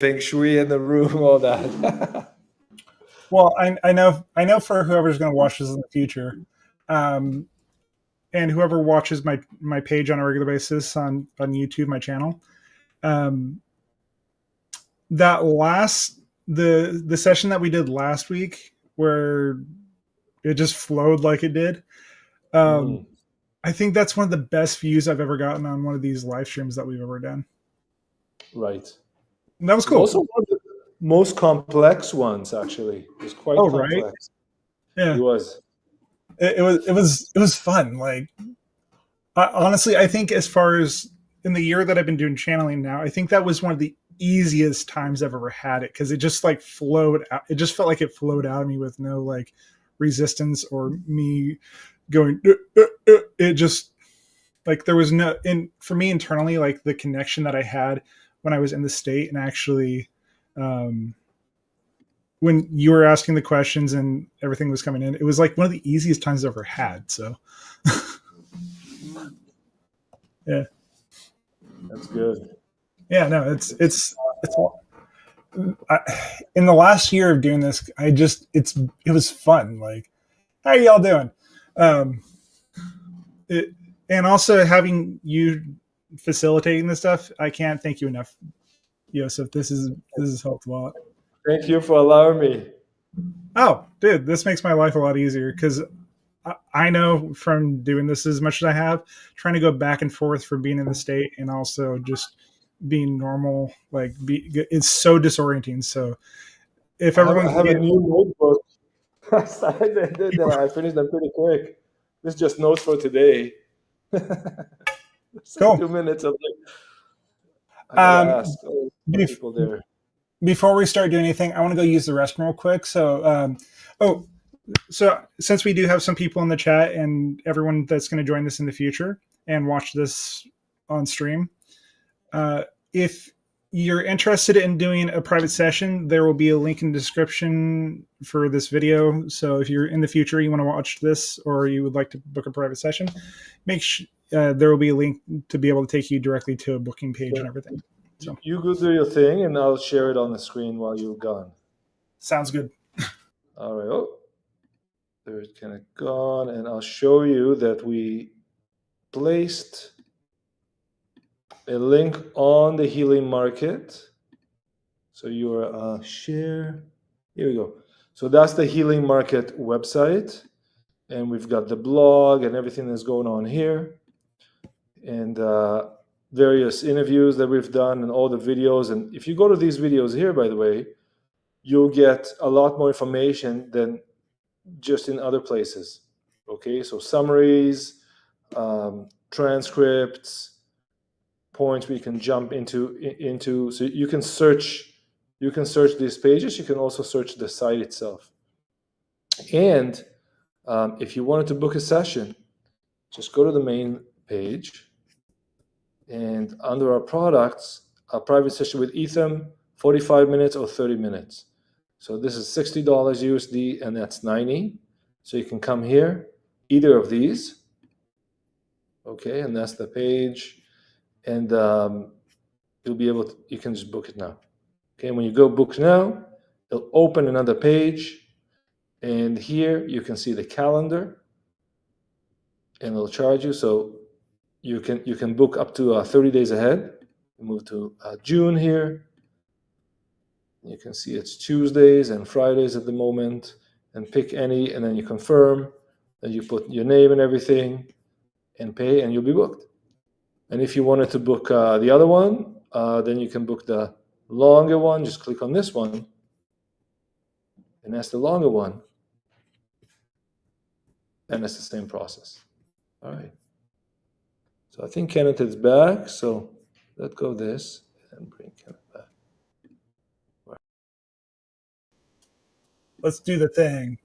feng shui in the room, all that. Well, I know for whoever's going to watch this in the future, and whoever watches my page on a regular basis on YouTube, my channel, that last the session that we did last week where it just flowed like it did. I think that's one of the best views I've ever gotten on one of these live streams that we've ever done. Right. And that was cool. Also one of the most complex ones, actually. It was quite complex. Right? Yeah. It was. It was fun. Like, honestly, I think as far as in the year that I've been doing channeling now, I think that was one of the easiest times I've ever had it, because it just like flowed out. It just felt like it flowed out of me with no like resistance or me going. It just like there was no, and for me internally, like the connection that I had when I was in the state and actually when you were asking the questions and everything was coming in, it was like one of the easiest times I've ever had. So yeah, that's good. Yeah, no, it's in the last year of doing this, it was fun. Like, how are y'all doing? And also having you facilitating this stuff, I can't thank you enough, Jozef. This has helped a lot. Thank you for allowing me. Oh, dude, this makes my life a lot easier, because I know from doing this as much as I have, trying to go back and forth from being in the state and also just being normal, like it's so disorienting. So if everyone I have a new notebook that I finished them pretty quick. This is just notes for today. Cool. 2 minutes of ask people there. Before we start doing anything, I want to go use the restroom real quick. So so since we do have some people in the chat and everyone that's going to join this in the future and watch this on stream, if you're interested in doing a private session, there will be a link in the description for this video. So if you're in the future, you want to watch this, or you would like to book a private session, make sure there will be a link to be able to take you directly to a booking page and everything. So you go do your thing, and I'll share it on the screen while you're gone. Sounds good. All right. Oh, there's kind of gone, and I'll show you that we placed a link on the healing market. So your share, here we go. So that's the healing market website, and we've got the blog and everything that's going on here, and various interviews that we've done and all the videos. And if you go to these videos here, by the way, you'll get a lot more information than just in other places. Okay, so summaries, transcripts, points we can jump into. So you can search these pages. You can also search the site itself. And if you wanted to book a session, just go to the main page, and under our products, a private session with Ethium, 45 minutes or 30 minutes. So this is $60 USD, and that's 90. So you can come here, either of these. Okay, and that's the page. And you'll be able to, you can just book it now. Okay, when you go book now, it'll open another page, and here you can see the calendar, and it'll charge you. So you can book up to 30 days ahead. Move to June here. You can see it's Tuesdays and Fridays at the moment, and pick any, and then you confirm, then you put your name and everything, and pay, and you'll be booked. And if you wanted to book the other one, then you can book the longer one. Just click on this one, and that's the longer one. And it's the same process. All right. So I think Kenneth is back. So let go of this and bring Kenneth back. Right. Let's do the thing.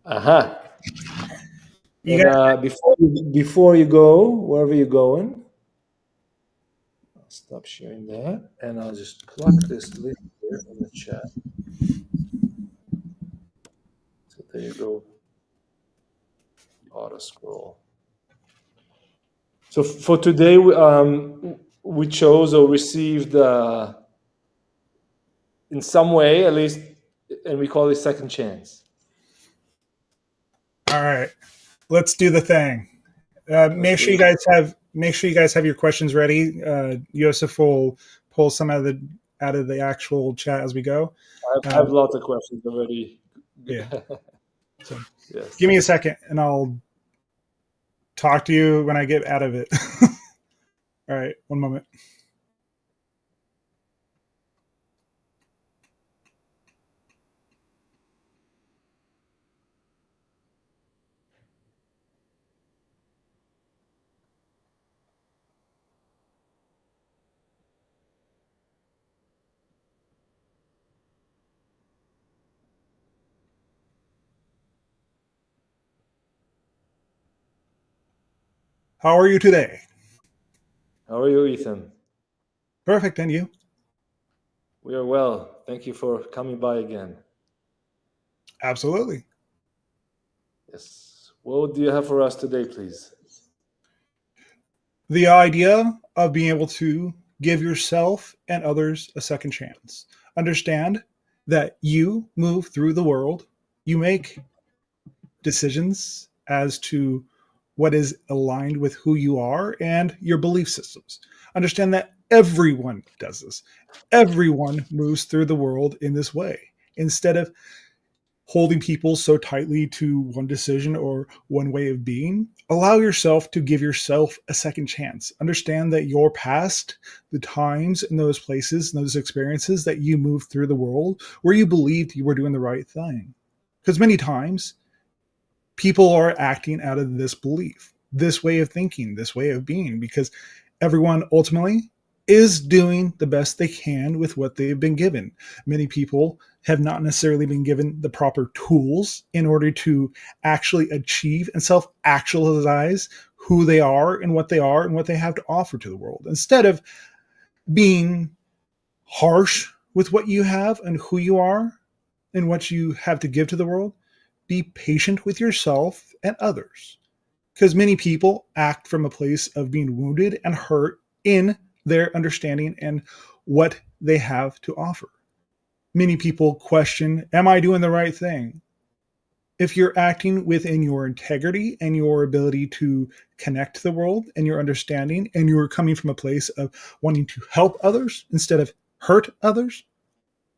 Aha. Before you go, wherever you're going, I'll stop sharing that, and I'll just plug this link here in the chat. So there you go. Auto scroll. So for today, we chose or received in some way, at least, and we call it second chance. All right, let's do the thing. Make sure you guys have your questions ready. Jozef will pull some out of the actual chat as we go. I have lots of questions already. Yeah. So Yes. give me a second, and I'll talk to you when I get out of it. All right, one moment. How are you today? How are you, Ethan? Perfect, and you? We are well. Thank you for coming by again. Absolutely. Yes. What do you have for us today, please? The idea of being able to give yourself and others a second chance. Understand that you move through the world, you make decisions as to what is aligned with who you are and your belief systems. Understand that everyone does this. Everyone moves through the world in this way. Instead of holding people so tightly to one decision or one way of being, allow yourself to give yourself a second chance. Understand that your past, the times and those places and those experiences that you moved through the world where you believed you were doing the right thing. Because many times people are acting out of this belief, this way of thinking, this way of being, because everyone ultimately is doing the best they can with what they've been given. Many people have not necessarily been given the proper tools in order to actually achieve and self actualize who they are and what they have to offer to the world. Instead of being harsh with what you have and who you are and what you have to give to the world, be patient with yourself and others. Because many people act from a place of being wounded and hurt in their understanding and what they have to offer. Many people question, am I doing the right thing? If you're acting within your integrity and your ability to connect to the world and your understanding, and you're coming from a place of wanting to help others instead of hurt others,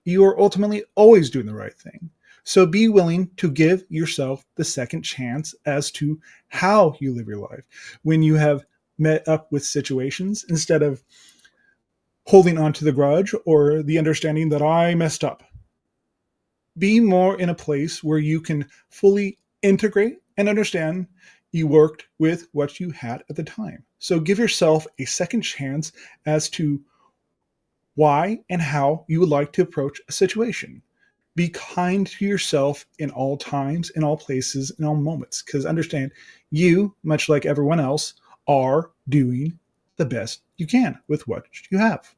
you are ultimately always doing the right thing. So be willing to give yourself the second chance as to how you live your life. When you have met up with situations, instead of holding on to the grudge or the understanding that I messed up, be more in a place where you can fully integrate and understand you worked with what you had at the time. So give yourself a second chance as to why and how you would like to approach a situation. Be kind to yourself in all times, in all places, in all moments, because understand you, much like everyone else, are doing the best you can with what you have.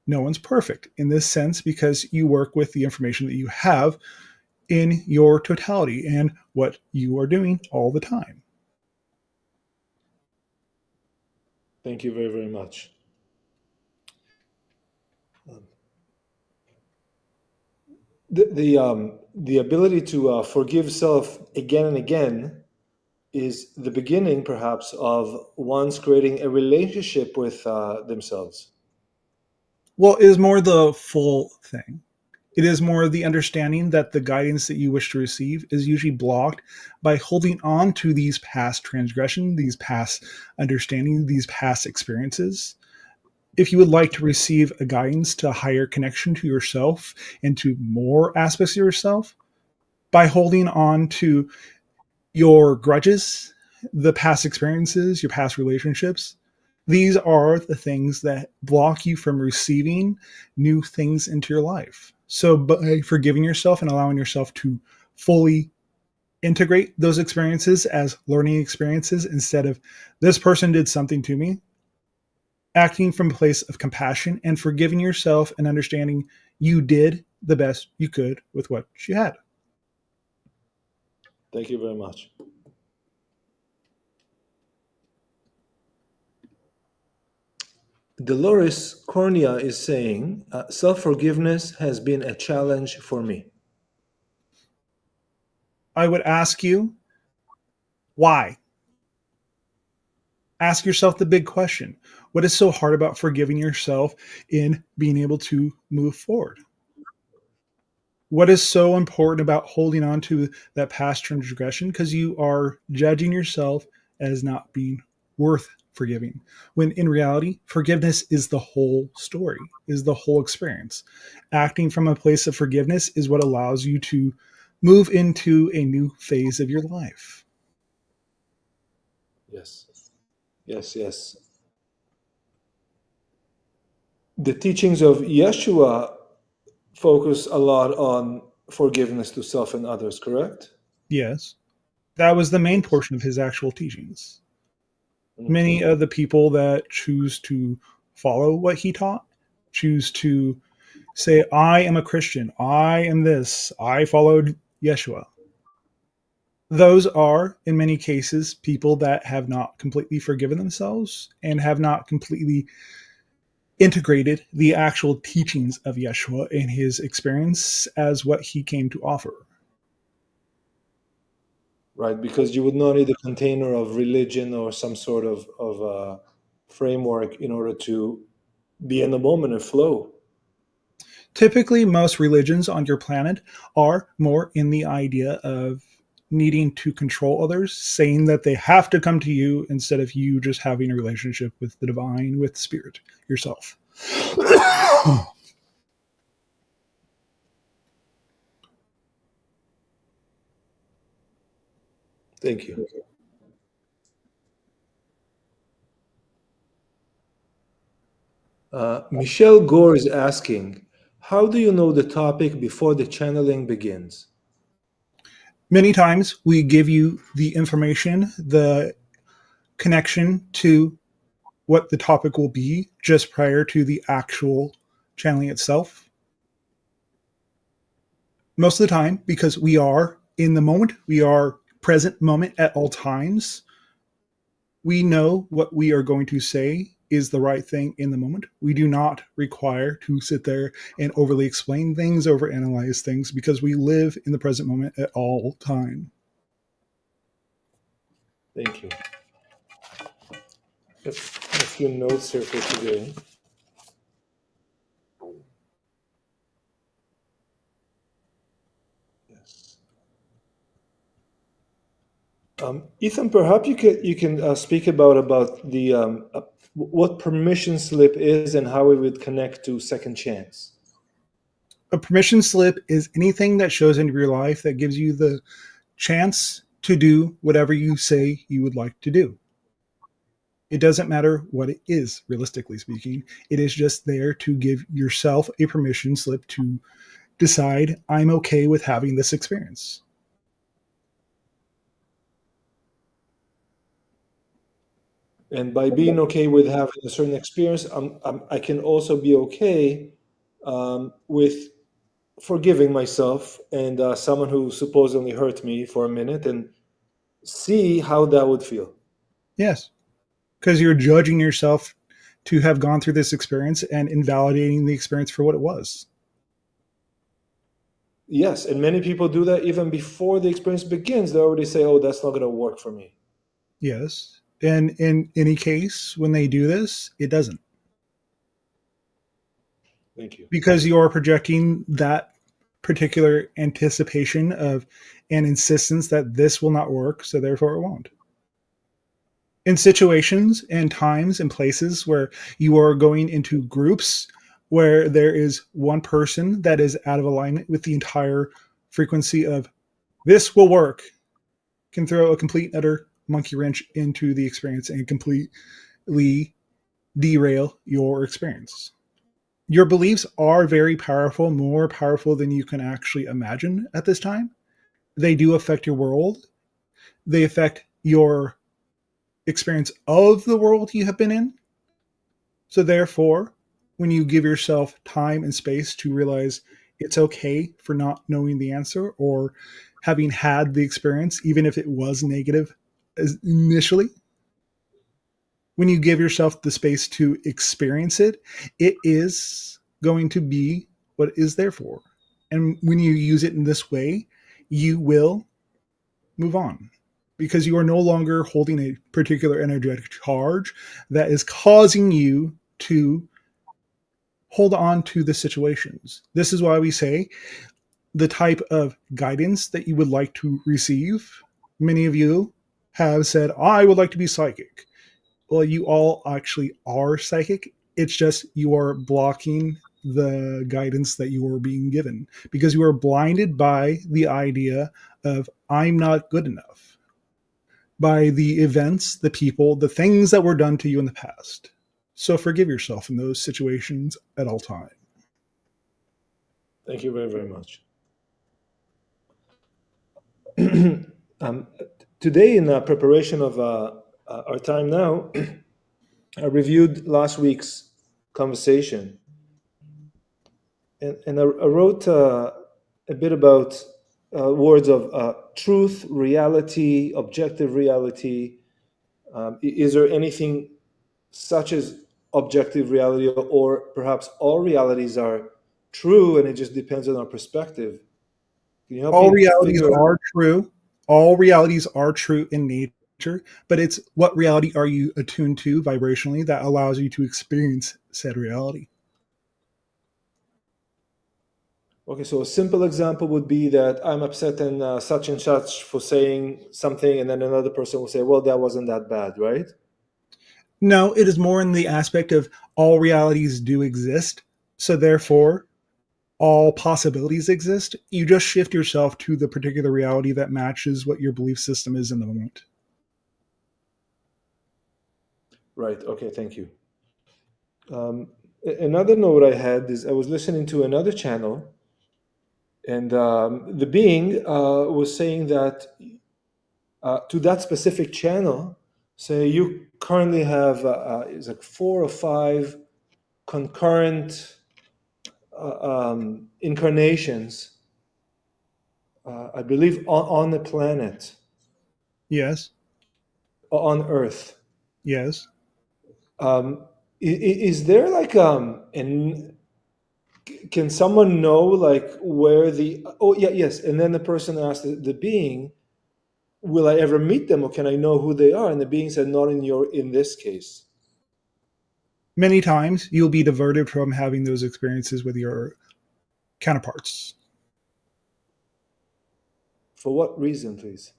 No one's perfect in this sense because you work with the information that you have in your totality and what you are doing all the time. Thank you very, very much. The ability to forgive self again and again is the beginning, perhaps, of one's creating a relationship with themselves. Well, it is more the full thing. It is more the understanding that the guidance that you wish to receive is usually blocked by holding on to these past transgressions, these past understandings, these past experiences. If you would like to receive a guidance to a higher connection to yourself and to more aspects of yourself, by holding on to your grudges, the past experiences, your past relationships, these are the things that block you from receiving new things into your life. So by forgiving yourself and allowing yourself to fully integrate those experiences as learning experiences instead of this person did something to me, acting from a place of compassion and forgiving yourself and understanding you did the best you could with what you had. Thank you very much. Dolores Cornea is saying, self-forgiveness has been a challenge for me. I would ask you, why? Ask yourself the big question. What is so hard about forgiving yourself in being able to move forward? What is so important about holding on to that past transgression? Because you are judging yourself as not being worth forgiving. When in reality, forgiveness is the whole story, is the whole experience. Acting from a place of forgiveness is what allows you to move into a new phase of your life. Yes. Yes, yes. The teachings of Yeshua focus a lot on forgiveness to self and others, correct? Yes, that was the main Yes. portion of his actual teachings. Mhm. Many of the people that choose to follow what he taught choose to say, I am a Christian, I am this, I followed Yeshua. Those are, in many cases, people that have not completely forgiven themselves and have not completely integrated the actual teachings of Yeshua in his experience as what he came to offer. Right, because you would not need a container of religion or some sort of framework in order to be in the moment and flow. Typically, most religions on your planet are more in the idea of needing to control others, saying that they have to come to you instead of you just having a relationship with the divine, with spirit yourself. Thank you. Michelle Gore is asking, how do you know the topic before the channeling begins? Many times we give you the information, the connection to what the topic will be just prior to the actual channeling itself. Most of the time, because we are in the moment, we are present moment at all times, we know what we are going to say is the right thing in the moment. We do not require to sit there and overly explain things, overanalyze things, because we live in the present moment at all time. Thank you. A few notes here for today. Yes. Ethan, perhaps you can speak about the what permission slip is and how it would connect to second chance. A permission slip is anything that shows into your life that gives you the chance to do whatever you say you would like to do. It doesn't matter what it is, realistically speaking. It is just there to give yourself a permission slip to decide, I'm okay with having this experience. And by being okay with having a certain experience, I can also be okay with forgiving myself and someone who supposedly hurt me for a minute and see how that would feel. Yes, because you're judging yourself to have gone through this experience and invalidating the experience for what it was. Yes, and many people do that even before the experience begins. They already say, "Oh, that's not going to work for me." Yes. And in any case, when they do this, it doesn't. Thank you. Because you are projecting that particular anticipation of an insistence that this will not work, so therefore it won't. In situations and times and places where you are going into groups where there is one person that is out of alignment with the entire frequency of this will work, can throw a complete utter monkey wrench into the experience and completely derail your experience. Your beliefs are very powerful, more powerful than you can actually imagine at this time. They do affect your world. They affect your experience of the world you have been in. So, therefore, when you give yourself time and space to realize it's okay for not knowing the answer or having had the experience, even if it was negative initially, when you give yourself the space to experience it, it is going to be what it is there for. And when you use it in this way, you will move on because you are no longer holding a particular energetic charge that is causing you to hold on to the situations. This is why we say the type of guidance that you would like to receive. Many of you have said, I would like to be psychic. Well, you all actually are psychic. It's just you are blocking the guidance that you are being given because you are blinded by the idea of I'm not good enough, by the events, the people, the things that were done to you in the past. So forgive yourself in those situations at all times. Thank you very, very much. Today, in preparation of our time now, I reviewed last week's conversation, and I wrote a bit about words of truth, reality, objective reality. Is there anything such as objective reality, or perhaps all realities are true and it just depends on our perspective? Can you help All me realities figure? are true. All realities are true in nature, but it's what reality are you attuned to vibrationally that allows you to experience said reality. Okay, so a simple example would be that I'm upset and such for saying something, and then another person will say, well, that wasn't that bad, right? No, it is more in the aspect of all realities do exist. So therefore, all possibilities exist. You just shift yourself to the particular reality that matches what your belief system is in the moment. Right, okay, thank you. Another note I had is I was listening to another channel, and the being was saying that to that specific channel, say you currently have it's like 4 or 5 concurrent incarnations, I believe, on the planet, Yes. on Earth. Yes. Is there like an can someone know like where the oh yeah yes, and then the person asked the being, will I ever meet them, or can I know who they are? And the being said, not in this case. Many times you'll be diverted from having those experiences with your counterparts. For what reason, please?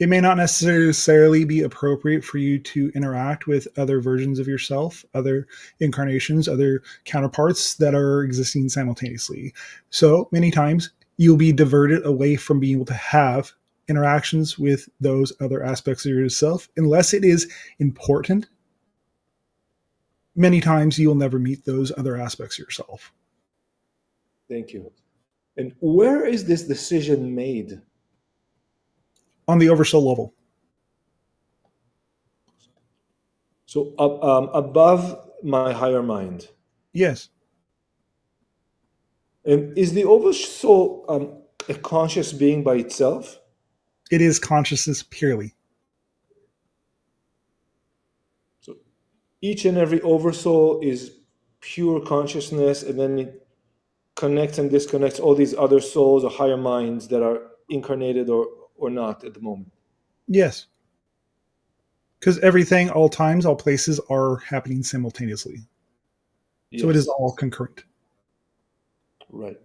It may not necessarily be appropriate for you to interact with other versions of yourself, other incarnations, other counterparts that are existing simultaneously. So many times you'll be diverted away from being able to have interactions with those other aspects of yourself unless it is important. Many times you'll never meet those other aspects of yourself. Thank you. And where is this decision made? On the oversoul level. So above my higher mind. Yes, And is the oversoul a conscious being by itself? it is consciousness purely. So each and every oversoul is pure consciousness, and then it connects and disconnects all these other souls or higher minds that are incarnated or not at the moment. Yes. Because everything, all times, all places are happening simultaneously. Yes. So it is all concurrent. Right.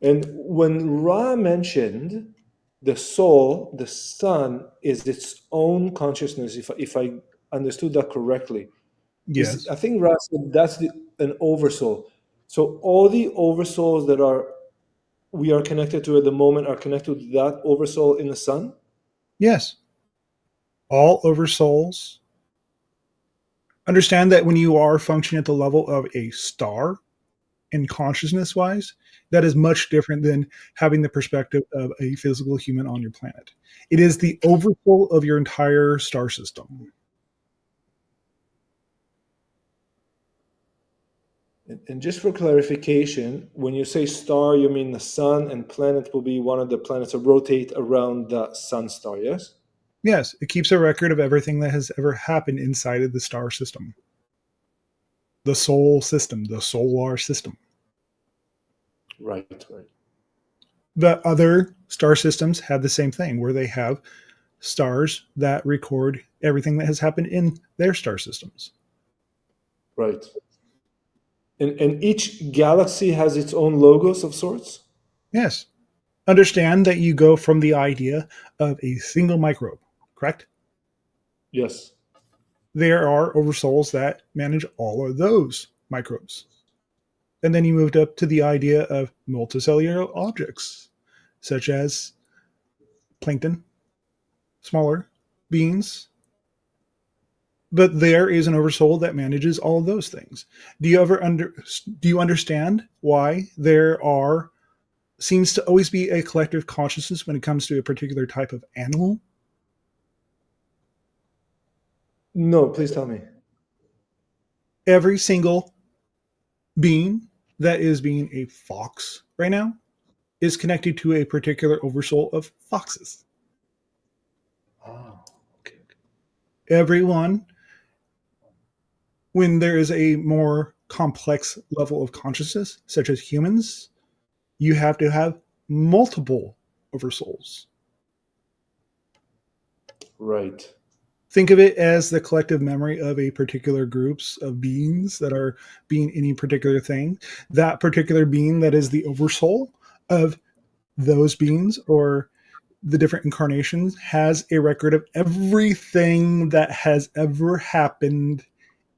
And when Ra mentioned the soul, the sun is its own consciousness, if I understood that correctly. Yes. I think Ra said that's an oversoul. So all the oversouls that we are connected to at the moment are connected to that oversoul in the sun? Yes. All oversouls. Understand that when you are functioning at the level of a star and consciousness wise, that is much different than having the perspective of a physical human on your planet. It is the oversoul of your entire star system. And just for clarification, when you say star, you mean the sun, and planet will be one of the planets that rotate around the sun star, yes? Yes, it keeps a record of everything that has ever happened inside of the star system. The solar system, the solar system. Right. Right. The other star systems have the same thing, where they have stars that record everything that has happened in their star systems. Right. And each galaxy has its own logos of sorts? Yes. Understand that you go from the idea of a single microbe, correct? Yes. There are oversouls that manage all of those microbes. And then you moved up to the idea of multicellular objects, such as plankton, smaller beings. But there is an oversoul that manages all of those things. Do you understand why there are seems to always be a collective consciousness when it comes to a particular type of animal? No, please tell me. Every single being that is being a fox right now is connected to a particular oversoul of foxes. Oh, okay. Everyone, when there is a more complex level of consciousness, such as humans, you have to have multiple oversouls. Right. Think of it as the collective memory of a particular groups of beings that are being any particular thing. That particular being that is the oversoul of those beings or the different incarnations has a record of everything that has ever happened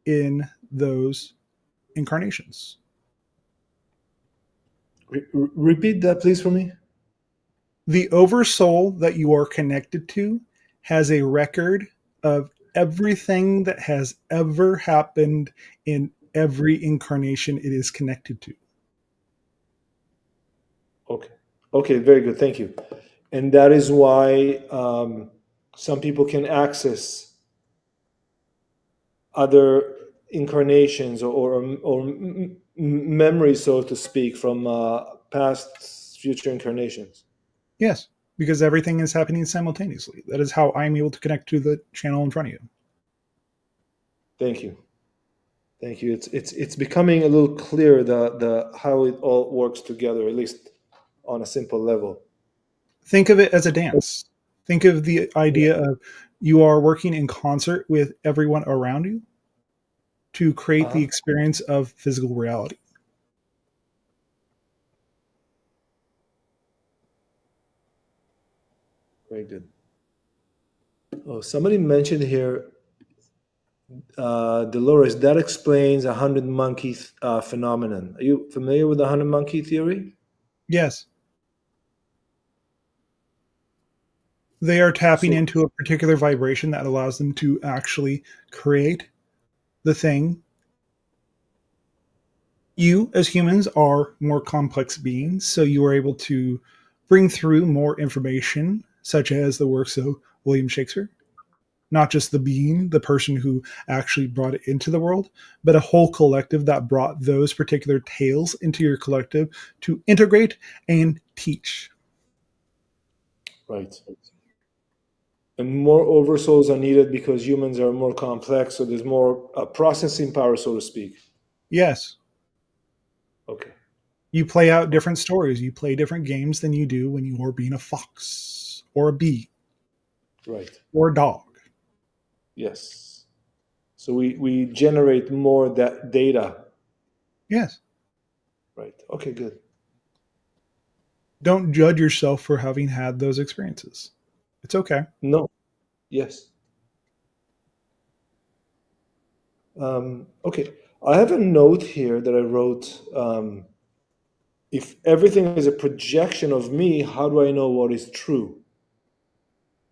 in those incarnations. Repeat that, please, for me. The oversoul that you are connected to has a record of everything that has ever happened in every incarnation it is connected to. Okay. Okay, very good. Thank you. And that is why some people can access other incarnations or memories, so to speak, from past, future incarnations. Yes, because everything is happening simultaneously. That is how I'm able to connect to the channel in front of you. Thank you. Thank you. It's becoming a little clearer the how it all works together, at least on a simple level. Think of it as a dance. Think of the Yeah. idea of you are working in concert with everyone around you to create the Uh-huh. experience of physical reality. Very good. Oh, somebody mentioned here, Dolores, that explains a hundred monkey phenomenon. Are you familiar with the hundred monkey theory? Yes, they are tapping So, into a particular vibration that allows them to actually create the thing. You, as humans, are more complex beings, so you are able to bring through more information, such as the works of William Shakespeare. Not just the being, the person who actually brought it into the world, but a whole collective that brought those particular tales into your collective to integrate and teach. right. And more oversouls are needed because humans are more complex, so there's more processing power, so to speak. Yes, Okay. you play out Okay. different stories. You play different games than you do when you are being a fox or a bee Right. or a dog. Yes. So we generate more that data. Yes. Right. Okay, good. Don't judge yourself for having had those experiences. It's okay. No. Yes. Okay. I have a note here that I wrote. If everything is a projection of me, how do I know what is true?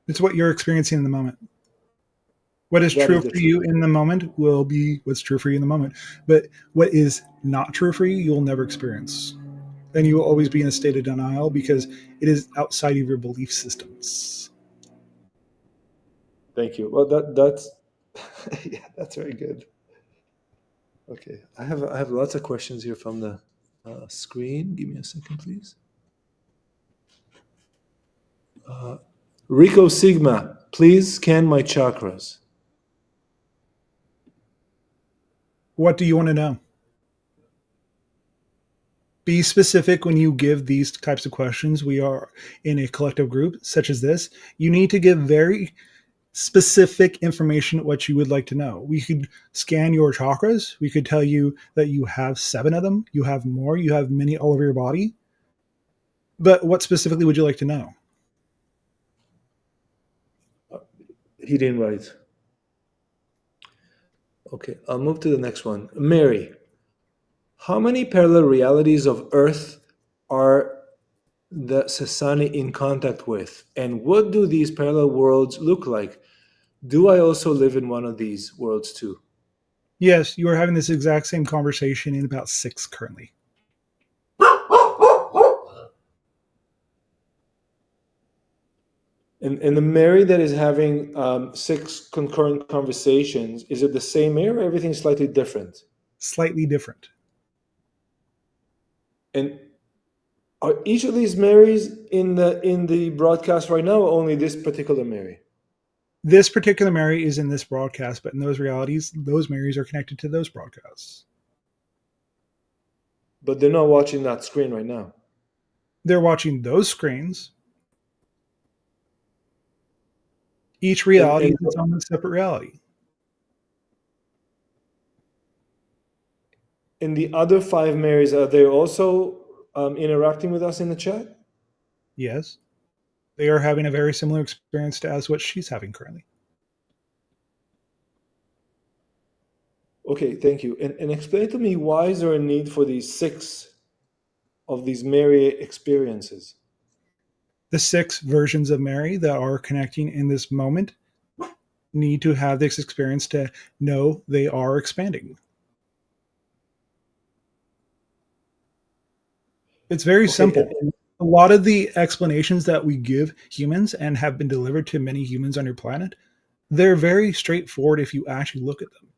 It's what you're experiencing in the moment. What is That is true the for truth. you in the moment will be what's true for you in the moment. But what is not true for you, you'll never experience. And you will always be in a state of denial because it is outside of your belief systems. Thank you. Well, that's yeah, that's very good. Okay, I have lots of questions here from the screen. Give me a second, please. Rico Sigma. Please scan my chakras. What do you want to know? Be specific when you give these types of questions. We are in a collective group such as this. You need to give very specific information what you would like to know. We could scan your chakras. We could tell you that you have 7 of them. You have more. You have many all over your body. But what specifically would you like to know? He didn't write. Okay, I'll move to the next one. Mary, how many parallel realities of Earth are the Sessani in contact with? And what do these parallel worlds look like? Do I also live in one of these worlds too? Yes, you are having this exact same conversation in about 6 currently. And the Mary that is having 6 concurrent conversations, is it the same Mary or everything slightly different? Slightly different. And are each of these Marys in the broadcast right now, or only this particular Mary? This particular Mary is in this broadcast, but in those realities, those Marys are connected to those broadcasts. But they're not watching that screen right now. They're watching those screens. Each reality is its own separate reality. And the other 5 Marys, are they also interacting with us in the chat? Yes. They are having a very similar experience to as what she's having currently. Okay, thank you. And explain to me, why is there a need for these 6 of these Mary experiences? The 6 versions of Mary that are connecting in this moment need to have this experience to know they are expanding. It's very simple. A lot of the explanations that we give humans and have been delivered to many humans on your planet, they're very straightforward if you actually look at them.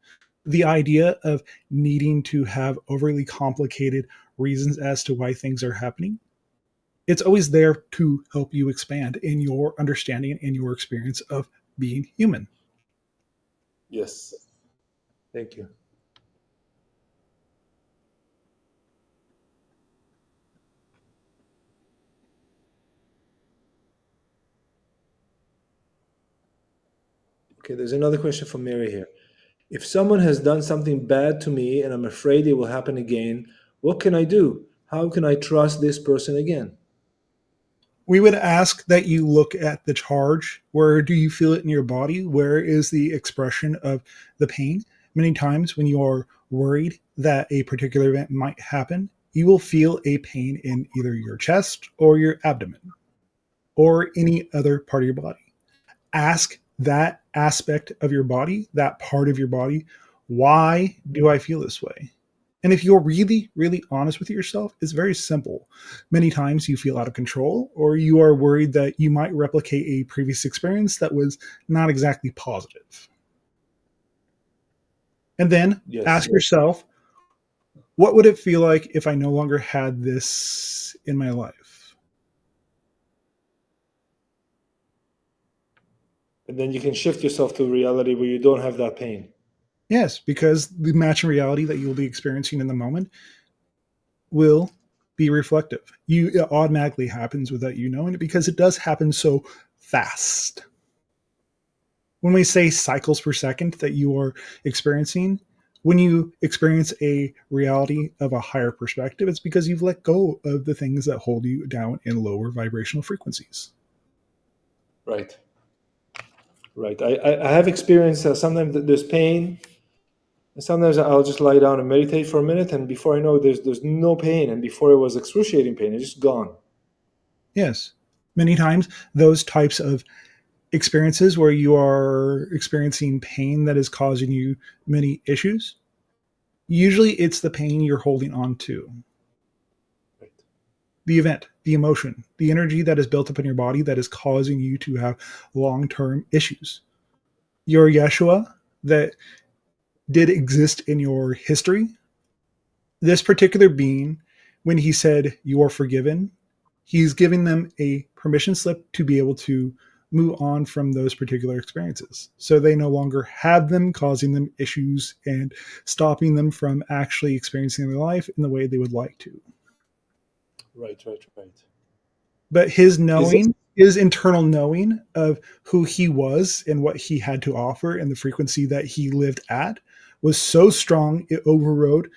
The idea of needing to have overly complicated reasons as to why things are happening, it's always there to help you expand in your understanding and your experience of being human. Yes. Thank you. Okay, there's another question from Mary here. If someone has done something bad to me and I'm afraid it will happen again, what can I do? How can I trust this person again? We would ask that you look at the charge. Where do you feel it in your body? Where is the expression of the pain? Many times when you are worried that a particular event might happen, you will feel a pain in either your chest or your abdomen or any other part of your body. Ask that aspect of your body, that part of your body, why do I feel this way? And if you're really, really honest with yourself, it's very simple. Many times you feel out of control, or you are worried that you might replicate a previous experience that was not exactly positive. And then ask yourself, what would it feel like if I no longer had this in my life? And then you can shift yourself to a reality where you don't have that pain. Yes, because the matching reality that you'll be experiencing in the moment will be reflective. It automatically happens without you knowing it, because it does happen so fast. When we say cycles per second that you are experiencing, when you experience a reality of a higher perspective, it's because you've let go of the things that hold you down in lower vibrational frequencies. Right. Right. I have experienced sometimes there's pain. And sometimes I'll just lie down and meditate for a minute, and before I know, there's no pain, and before it was excruciating pain, it's just gone. Yes. Many times those types of experiences where you are experiencing pain that is causing you many issues, usually it's the pain you're holding on to. Right. The event, the emotion, the energy that is built up in your body that is causing you to have long-term issues. Your Yeshua that did exist in your history, this particular being, when he said you are forgiven, he's giving them a permission slip to be able to move on from those particular experiences. So they no longer have them, causing them issues and stopping them from actually experiencing their life in the way they would like to. Right. But his Is it? knowing, his internal knowing of who he was and what he had to offer and the frequency that he lived at was so strong it overrode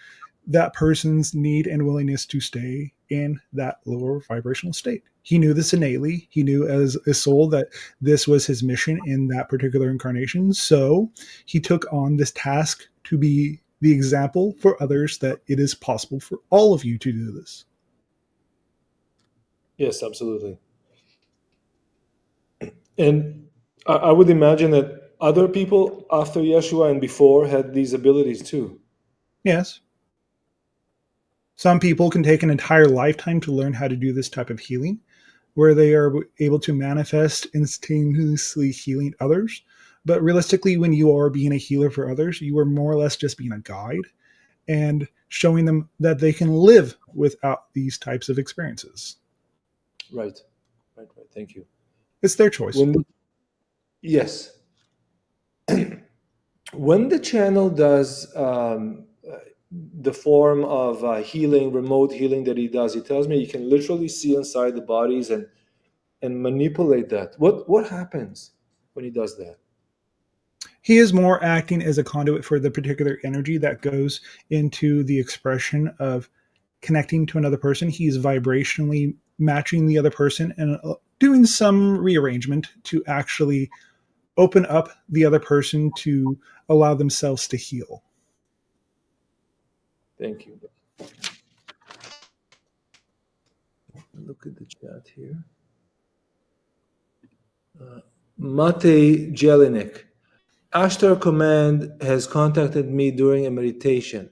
that person's need and willingness to stay in that lower vibrational state. He knew this innately. He knew as a soul that this was his mission in that particular incarnation. So he took on this task to be the example for others that it is possible for all of you to do this. Yes, absolutely. And I would imagine that other people after Yeshua and before had these abilities too. Yes. Some people can take an entire lifetime to learn how to do this type of healing, where they are able to manifest instantaneously healing others. But realistically, when you are being a healer for others, you are more or less just being a guide and showing them that they can live without these types of experiences. Right. Thank you. It's their choice. Yes. When the channel does the form of healing, remote healing that he does, he tells me you can literally see inside the bodies and manipulate that. What happens when he does that? He is more acting as a conduit for the particular energy that goes into the expression of connecting to another person. He's vibrationally matching the other person and doing some rearrangement to actually open up the other person to allow themselves to heal. Thank you. Look at the chat here. Mate Jelinek. Ashtar Command has contacted me during a meditation.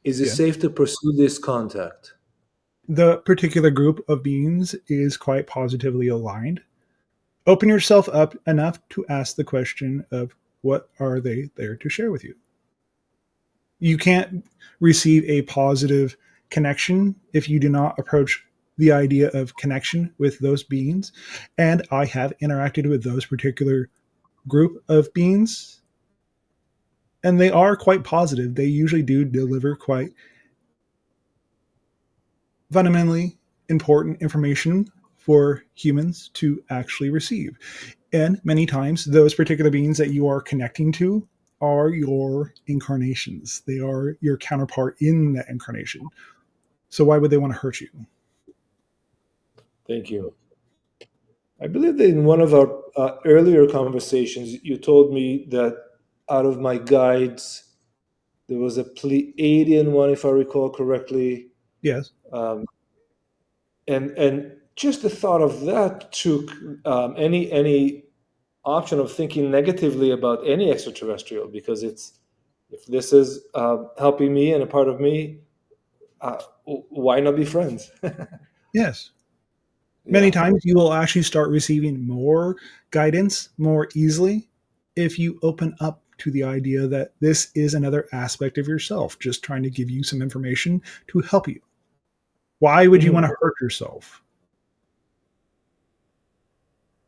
Is it safe to pursue this contact? The particular group of beings is quite positively aligned. Open yourself up enough to ask the question of what are they there to share with you. You can't receive a positive connection if you do not approach the idea of connection with those beings. And I have interacted with those particular group of beings, and they are quite positive. They usually do deliver quite fundamentally important information for humans to actually receive. And many times, those particular beings that you are connecting to are your incarnations. They are your counterpart in that incarnation. So why would they want to hurt you? Thank you. I believe that in one of our earlier conversations, you told me that out of my guides, there was a Pleiadian one, if I recall correctly. Yes. And just the thought of that took any option of thinking negatively about any extraterrestrial, because it's, if this is helping me and a part of me, why not be friends? Yes. Many times you will actually start receiving more guidance more easily if you open up to the idea that this is another aspect of yourself, just trying to give you some information to help you. Why would you want to hurt yourself?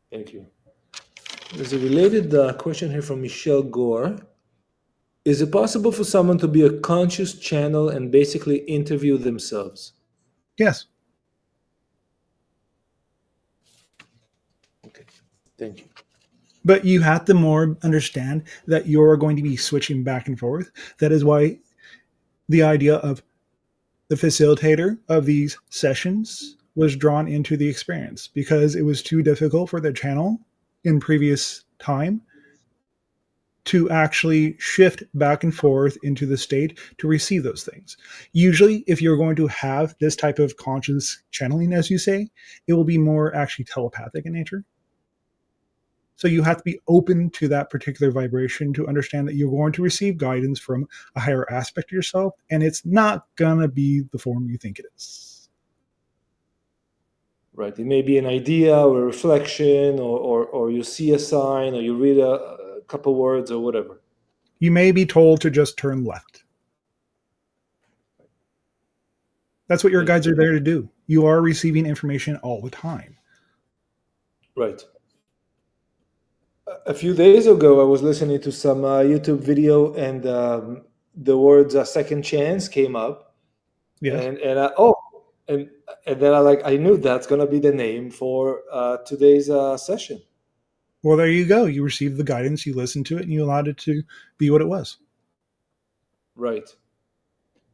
Thank you. There's a related question here from Michelle Gore. Is it possible for someone to be a conscious channel and basically interview themselves? Yes. Okay, thank you. But you have to more understand that you're going to be switching back and forth. That is why the idea of the facilitator of these sessions was drawn into the experience, because it was too difficult for the channel in previous time to actually shift back and forth into the state to receive those things. Usually, if you're going to have this type of conscious channeling, as you say, it will be more actually telepathic in nature. So you have to be open to that particular vibration to understand that you're going to receive guidance from a higher aspect of yourself, and it's not going to be the form you think it is. Right. It may be an idea or a reflection, or you see a sign, or you read a couple words or whatever. You may be told to just turn left. That's what your guides are there to do. You are receiving information all the time. Right. A few days ago, I was listening to some YouTube video, and the words "second chance" came up, Yes. and and then I knew that's gonna be the name for today's session. Well, there you go. You received the guidance, you listened to it, and you allowed it to be what it was. Right.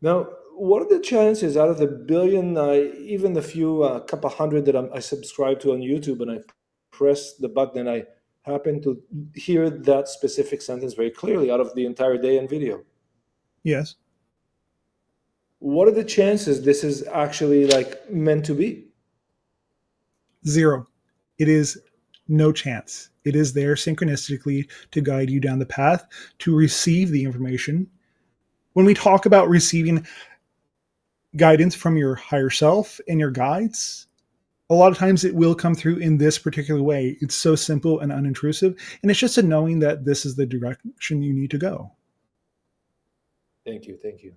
Now, what are the chances out of the billion, even the few couple hundred that I subscribe to on YouTube, and I press the button and I happen to hear that specific sentence very clearly out of the entire day and video? Yes. What are the chances this is actually meant to be? Zero. It is no chance. It is there synchronistically to guide you down the path to receive the information. When we talk about receiving guidance from your higher self and your guides, a lot of times it will come through in this particular way. It's so simple and unintrusive. And it's just a knowing that this is the direction you need to go. Thank you. Thank you.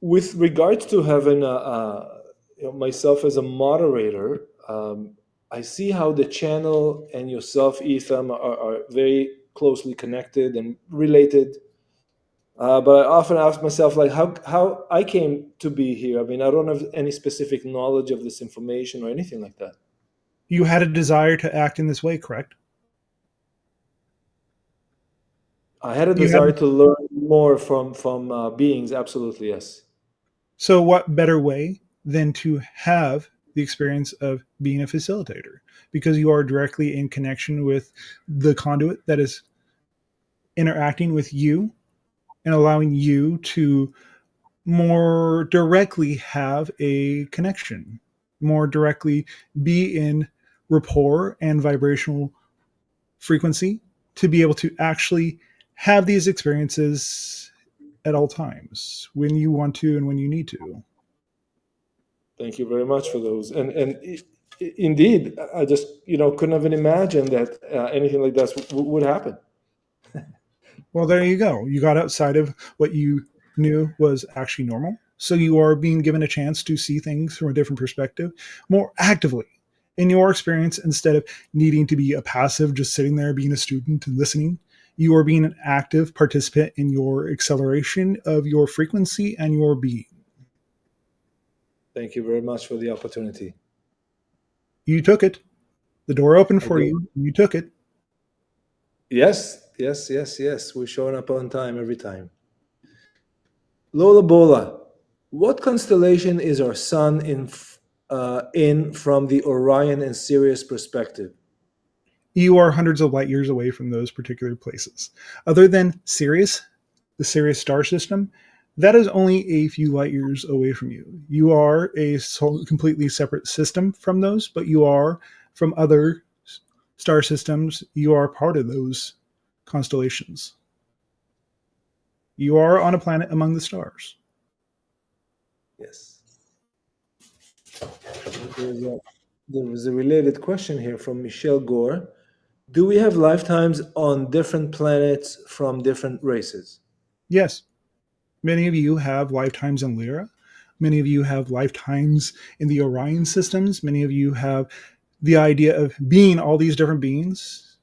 With regards to having myself as a moderator, I see how the channel and yourself, Ethium, are very closely connected and related. But I often ask myself, how I came to be here. I mean, I don't have any specific knowledge of this information or anything like that. You had a desire to act in this way, correct? I had a You had. desire to learn more from beings. Absolutely, yes. So, what better way than to have the experience of being a facilitator? Because you are directly in connection with the conduit that is interacting with you and allowing you to more directly have a connection, more directly be in rapport and vibrational frequency to be able to actually have these experiences at all times when you want to and when you need to. Thank you very much for those. Indeed, I just couldn't even imagine that anything like this would happen. Well, there you go. You got outside of what you knew was actually normal. So you are being given a chance to see things from a different perspective more actively in your experience instead of needing to be a passive, just sitting there being a student and listening. You are being an active participant in your acceleration of your frequency and your being. Thank you very much for the opportunity. You took it. The door opened for you. You took it. Yes, yes, yes, yes. We're showing up on time every time. Lola Bola, what constellation is our sun in from the Orion and Sirius perspective? You are hundreds of light years away from those particular places. Other than Sirius, the Sirius star system, that is only a few light years away from you. You are a completely separate system from those, but you are from other star systems. You are part of those constellations. You are on a planet among the stars. Yes. There was a related question here from Michelle Gore. Do we have lifetimes on different planets from different races? Yes. Many of you have lifetimes in Lyra. Many of you have lifetimes in the Orion systems. Many of you have the idea of being all these different beings.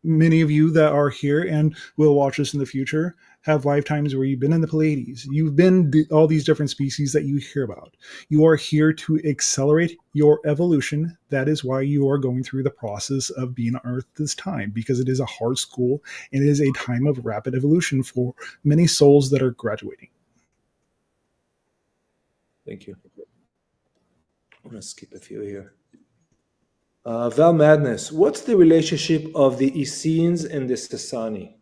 Many of you that are here and will watch this in the future have lifetimes where you've been in the Pleiades. You've been all these different species that you hear about. You are here to accelerate your evolution. That is why you are going through the process of being on Earth this time, because it is a hard school and it is a time of rapid evolution for many souls that are graduating. Thank you. I'm going to skip a few here. Val Madness, what's the relationship of the Essenes and the Sessani?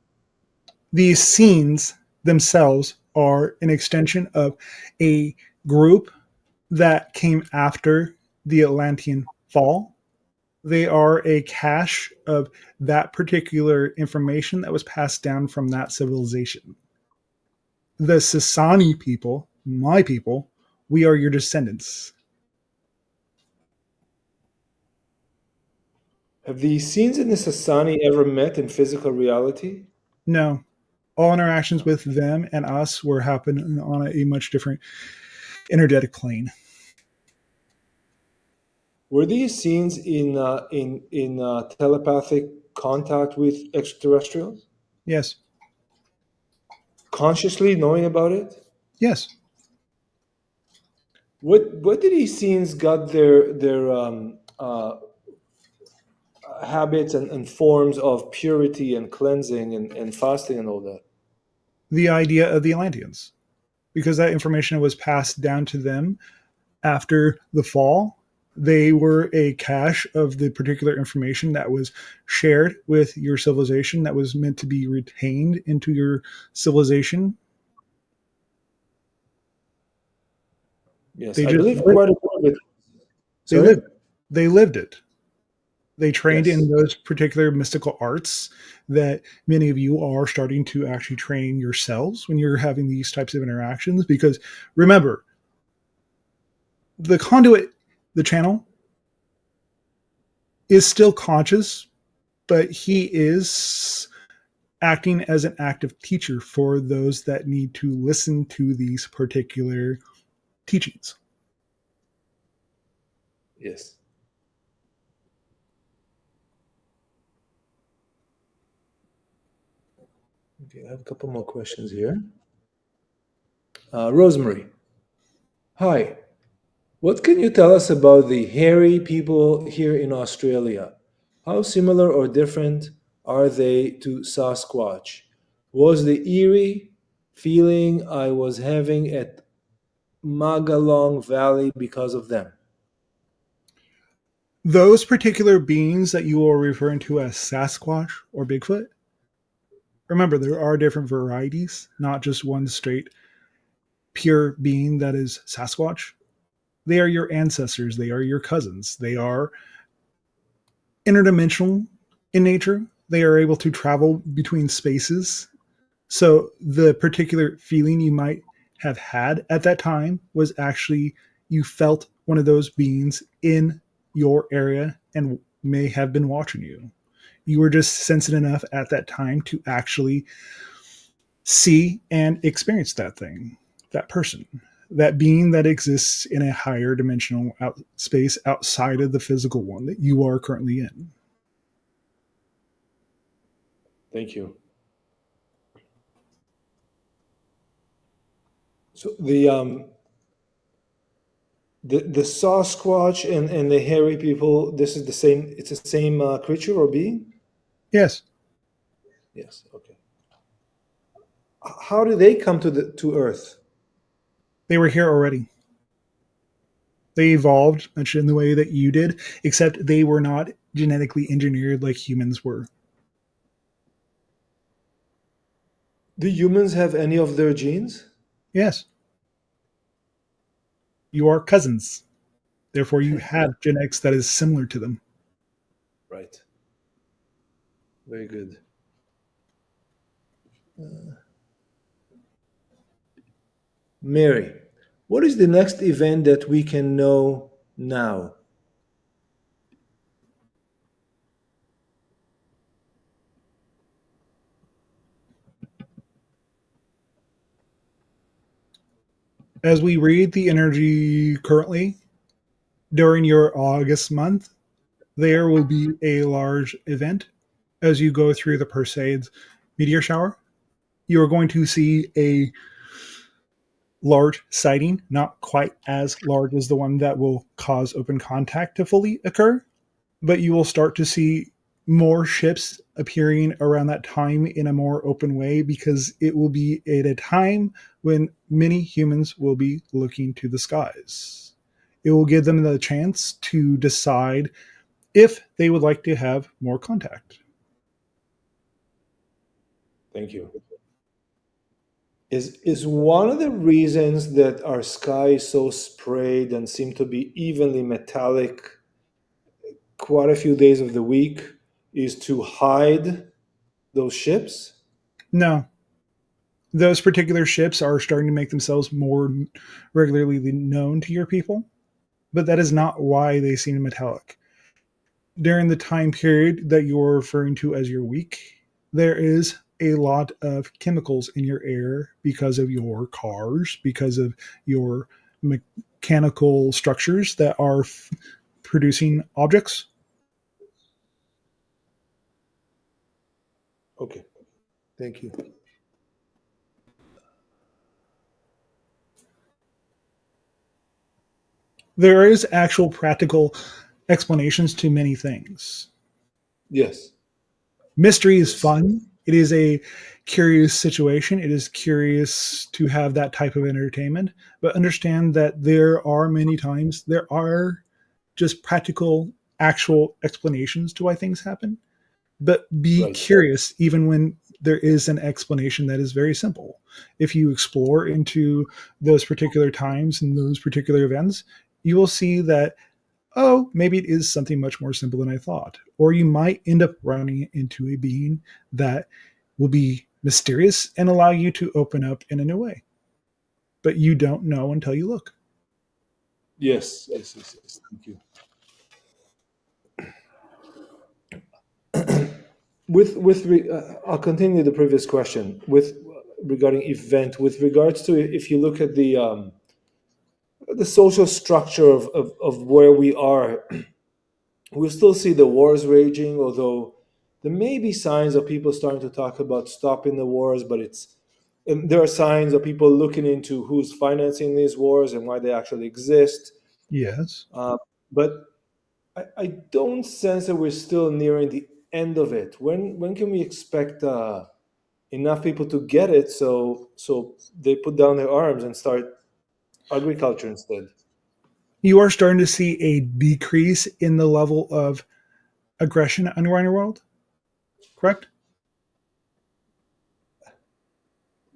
These scenes themselves are an extension of a group that came after the Atlantean fall. They are a cache of that particular information that was passed down from that civilization. The Sessani people, my people, we are your descendants. Have the Essenes and the Sessani ever met in physical reality? No, all interactions with them and us were happening on a much different energetic plane. Were these scenes in telepathic contact with extraterrestrials? Yes. Consciously knowing about it? Yes. What did these scenes got their habits and forms of purity and cleansing and fasting and all that? The idea of the Atlanteans, because that information was passed down to them after the fall. They were a cache of the particular information that was shared with your civilization, that was meant to be retained into your civilization. Yes, They I just believe quite a bit of it. they Sorry? lived they lived it. They trained Yes. in those particular mystical arts that many of you are starting to actually train yourselves when you're having these types of interactions. Because remember, the conduit, the channel, is still conscious, but he is acting as an active teacher for those that need to listen to these particular teachings. Yes. Okay, I have a couple more questions here. Rosemary. Hi. What can you tell us about the hairy people here in Australia? How similar or different are they to Sasquatch? Was the eerie feeling I was having at Magalong Valley because of them? Those particular beings that you are referring to as Sasquatch or Bigfoot, remember there are different varieties, not just one straight pure being that is Sasquatch. They are your ancestors, they are your cousins, they are interdimensional in nature. They are able to travel between spaces. So the particular feeling you might have had at that time was actually you felt one of those beings in your area and may have been watching you. You were just sensitive enough at that time to actually see and experience that thing, that person, that being that exists in a higher dimensional space outside of the physical one that you are currently in. Thank you. So the Sasquatch and the hairy people, this is the same. It's the same creature or being. Yes, Yes. Okay. How do they come to Earth? they were here already. They evolved much in the way that you did, except they were not genetically engineered like humans were. Do humans have any of their genes? Yes, you are cousins. Therefore, you have genetics that is similar to them. Right. Very good. Mary, what is the next event that we can know now? As we read the energy currently, during your August month, there will be a large event as you go through the Perseids meteor shower. You are going to see a large sighting, not quite as large as the one that will cause open contact to fully occur, but you will start to see more ships appearing around that time in a more open way because it will be at a time when many humans will be looking to the skies. It will give them the chance to decide if they would like to have more contact. Thank you. Is one of the reasons that our sky is so sprayed and seem to be evenly metallic quite a few days of the week is to hide those ships? No, those particular ships are starting to make themselves more regularly known to your people, but that is not why they seem metallic. During the time period that you're referring to as your week, there is a lot of chemicals in your air because of your cars, because of your mechanical structures that are producing objects. Okay. Thank you. There is actual practical explanations to many things. Yes. Mystery is Yes. fun. It is a curious situation. It is curious to have that type of entertainment, but understand that there are many times there are just practical, actual explanations to why things happen. But be Right. curious even when there is an explanation that is very simple. If you explore into those particular times and those particular events, you will see that, oh, maybe it is something much more simple than I thought. Or you might end up running into a being that will be mysterious and allow you to open up in a new way. But you don't know until you look. Yes. Yes. Yes. Yes. Thank you. I'll continue the previous question with regarding event. With regards to, if you look at the social structure of where we are, we still see the wars raging, although there may be signs of people starting to talk about stopping the wars, but and there are signs of people looking into who's financing these wars and why they actually exist. Yes. But I don't sense that we're still nearing the end of it. When can we expect enough people to get it so they put down their arms and start agriculture instead? You are starting to see a decrease in the level of aggression around your world, correct?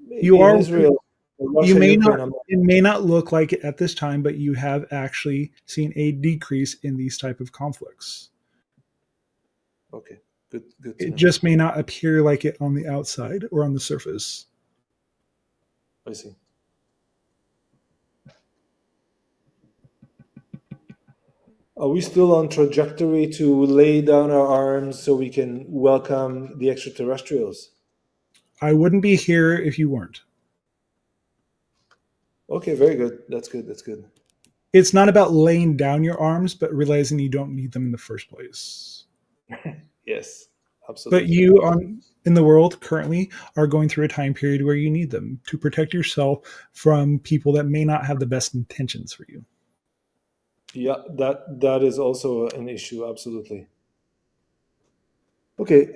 You Maybe in are Israel, you Russia, may Ukraine. not it may not look like it at this time, but you have actually seen a decrease in these type of conflicts. Okay, good to It know. just may not appear like it on the outside or on the surface. I see. Are we still on trajectory to lay down our arms so we can welcome the extraterrestrials? I wouldn't be here if you weren't. Okay, very good. That's good. That's good. It's not about laying down your arms, but realizing you don't need them in the first place. Yes, But absolutely. you on in the world currently are going through a time period where you need them to protect yourself from people that may not have the best intentions for you. Yeah, that is also an issue. Absolutely. Okay.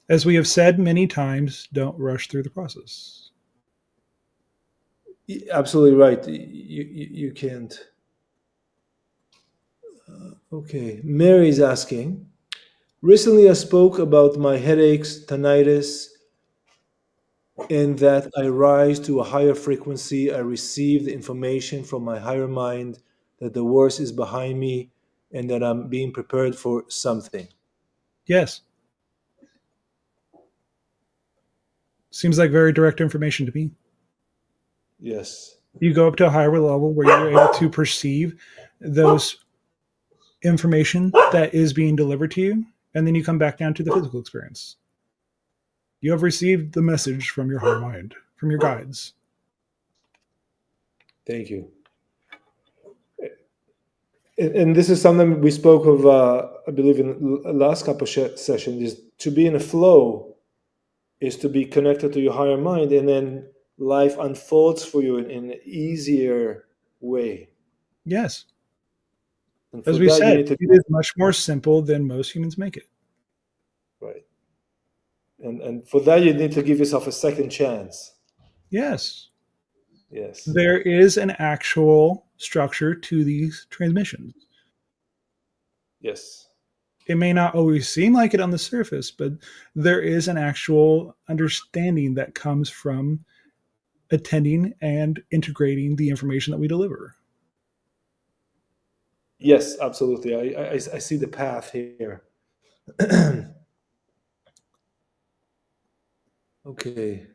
As we have said many times, don't rush through the process. Absolutely right. You can't. Okay. Mary's asking. Recently, I spoke about my headaches, tinnitus, and that I rise to a higher frequency. I receive the information from my higher mind that the worst is behind me and that I'm being prepared for something. Yes. Seems like very direct information to me. Yes. You go up to a higher level where you're able to perceive those information that is being delivered to you, and then you come back down to the physical experience. You have received the message from your higher mind, from your guides. Thank you. And this is something we spoke of, I believe, in the last couple of sessions, is to be in a flow is to be connected to your higher mind, and then life unfolds for you in an easier way. Yes. And As for we that, you said, need to it is much more simple than most humans make it. right. And for that, you need to give yourself a second chance. Yes. Yes. There is an actual structure to these transmissions. Yes. It may not always seem like it on the surface, but there is an actual understanding that comes from attending and integrating the information that we deliver. Yes, absolutely. I see the path here. Okay.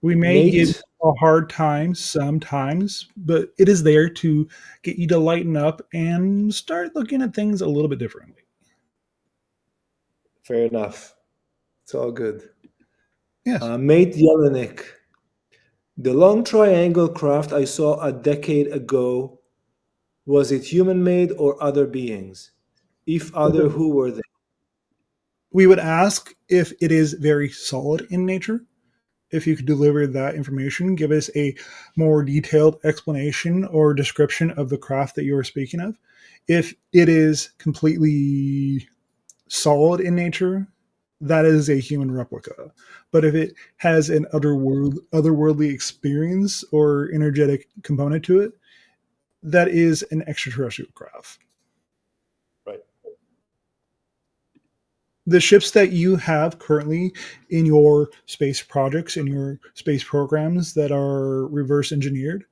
We may give Nate, a hard time sometimes, but it is there to get you to lighten up and start looking at things a little bit differently. fair enough. It's all good. Yes. Mate Jelinek. The long triangle craft I saw a decade ago Was it human-made or other beings? If other, who were they? We would ask if it is very solid in nature. If you could deliver that information, give us a more detailed explanation or description of the craft that you are speaking of. If it is completely solid in nature, that is a human replica. But if it has an otherworldly experience or energetic component to it, that is an extraterrestrial craft. Right. The ships that you have currently in your space projects, in your space programs that are reverse engineered,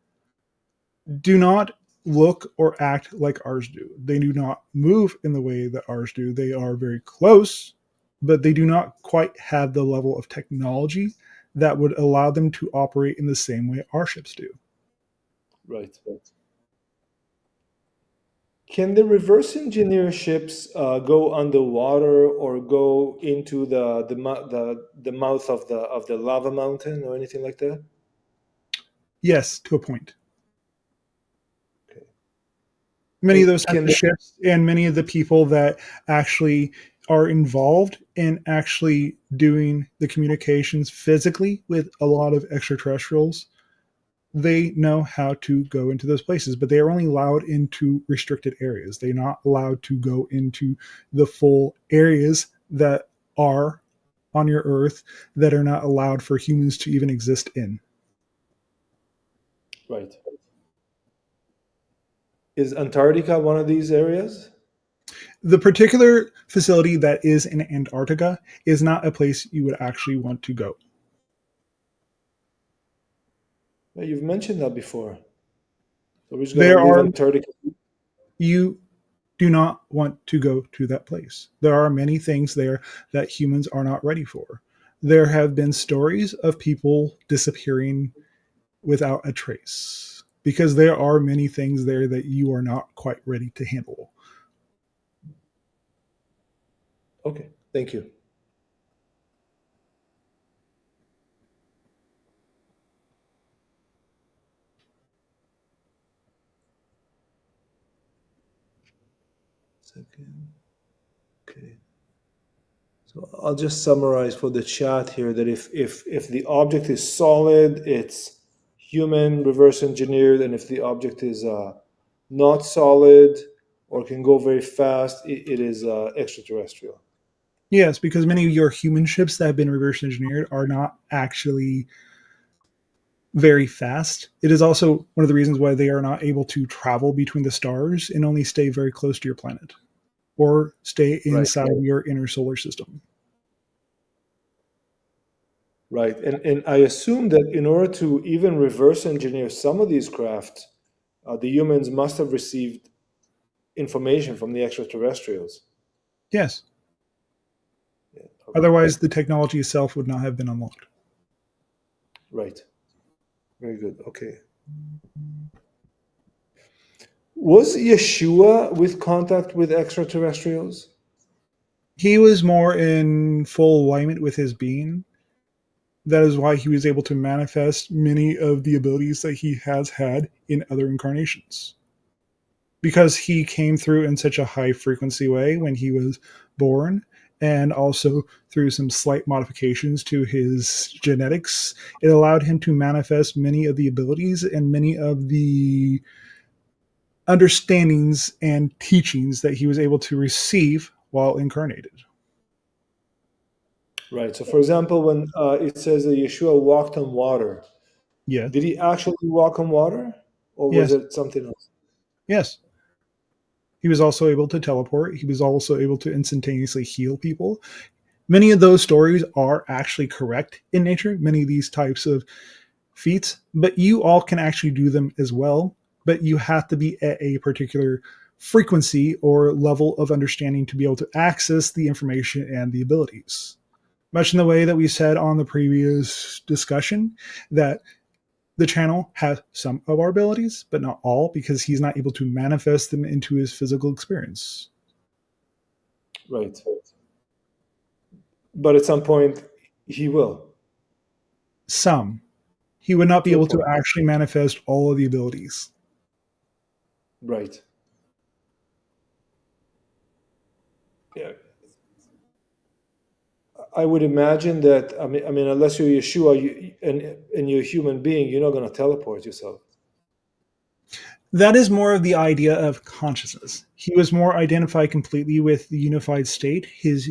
do not look or act like ours do. They do not move in the way that ours do. They are very close, but they do not quite have the level of technology that would allow them to operate in the same way our ships do. Right. Can the reverse engineer ships go underwater or go into the mouth of the lava mountain or anything like that? Yes, to a point. Okay. Many of those types Can of they, ships and many of the people that actually are involved in actually doing the communications physically with a lot of extraterrestrials, they know how to go into those places, but they are only allowed into restricted areas. They're not allowed to go into the full areas that are on your Earth that are not allowed for humans to even exist in. right. Is Antarctica one of these areas? The particular facility that is in Antarctica is not a place you would actually want to go. Yeah, you've mentioned that before. So we're just going to There leave are Antarctica. you do not want to go to that place. There are many things there that humans are not ready for. There have been stories of people disappearing without a trace because there are many things there that you are not quite ready to handle. Okay, thank you. Second. Okay. So I'll just summarize for the chat here that if the object is solid, it's human reverse engineered, and if the object is not solid or can go very fast, it is extraterrestrial. Yes, because many of your human ships that have been reverse engineered are not actually very fast. It is also one of the reasons why they are not able to travel between the stars and only stay very close to your planet or stay Right. inside your inner solar system. Right. And I assume that in order to even reverse engineer some of these craft, the humans must have received information from the extraterrestrials. Yes. Yeah, okay. Otherwise, the technology itself would not have been unlocked. Right. Very good. Okay. Was Yeshua with contact with extraterrestrials? He was more in full alignment with his being. That is why he was able to manifest many of the abilities that he has had in other incarnations. Because he came through in such a high frequency way when he was born, and also through some slight modifications to his genetics, it allowed him to manifest many of the abilities and many of the understandings and teachings that he was able to receive while incarnated. Right. So, for example, when it says that Yeshua walked on water, Yeah. did he actually walk on water, or was Yes. it something else? Yes. He was also able to teleport. He was also able to instantaneously heal people. Many of those stories are actually correct in nature, many of these types of feats, but you all can actually do them as well. But you have to be at a particular frequency or level of understanding to be able to access the information and the abilities. Much in the way that we said on the previous discussion, that the channel has some of our abilities, but not all, because he's not able to manifest them into his physical experience. Right. But at some point, he will. Some. He would not be To a able to point. actually manifest all of the abilities. Right. Yeah. I would imagine that. I mean, unless you're Yeshua, and you're a human being, you're not going to teleport yourself. That is more of the idea of consciousness. He was more identified completely with the unified state, his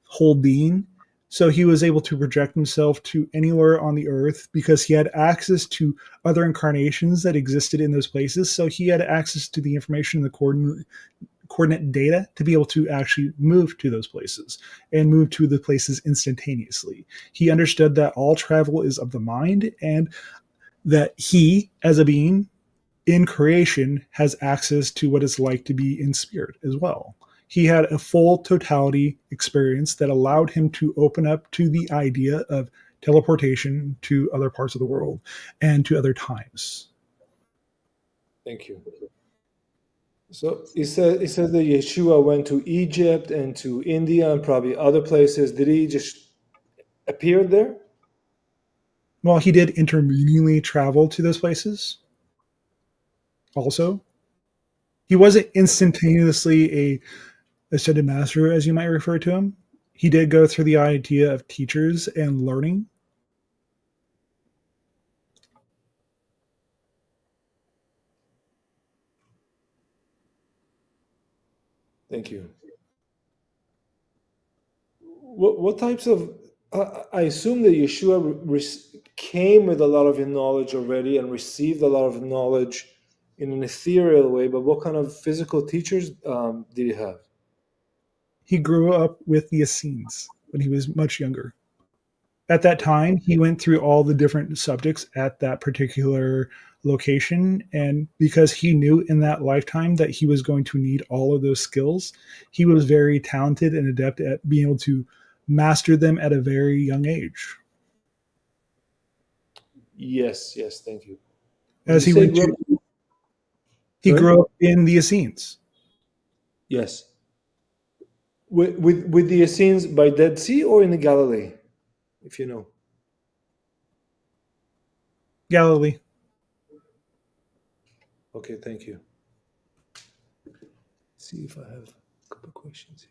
whole being. So he was able to project himself to anywhere on the earth because he had access to other incarnations that existed in those places. So he had access to the information, the coordinate data to be able to actually move to those places and move to the places instantaneously. He understood that all travel is of the mind and that he, as a being, in creation has access to what it's like to be in spirit as well. He had a full totality experience that allowed him to open up to the idea of teleportation to other parts of the world and to other times. Thank you. So it says that Yeshua went to Egypt and to India and probably other places. Did he just appear there? Well, he did intermittently travel to those places also. He wasn't instantaneously a ascended master, as you might refer to him. He did go through the idea of teachers and learning. Thank you. What types of? I assume that Yeshua came with a lot of knowledge already and received a lot of knowledge in an ethereal way. But what kind of physical teachers did he have? He grew up with the Essenes when he was much younger. At that time, he went through all the different subjects at that particular location. And because he knew in that lifetime that he was going to need all of those skills, he was very talented and adept at being able to master them at a very young age. Yes, yes, thank you. When As you he say went grow, to, he sorry? grew up in the Essenes, Yes. With the Essenes by Dead Sea or in the Galilee, if you know. Galilee. Okay, thank you. See if I have a couple of questions here.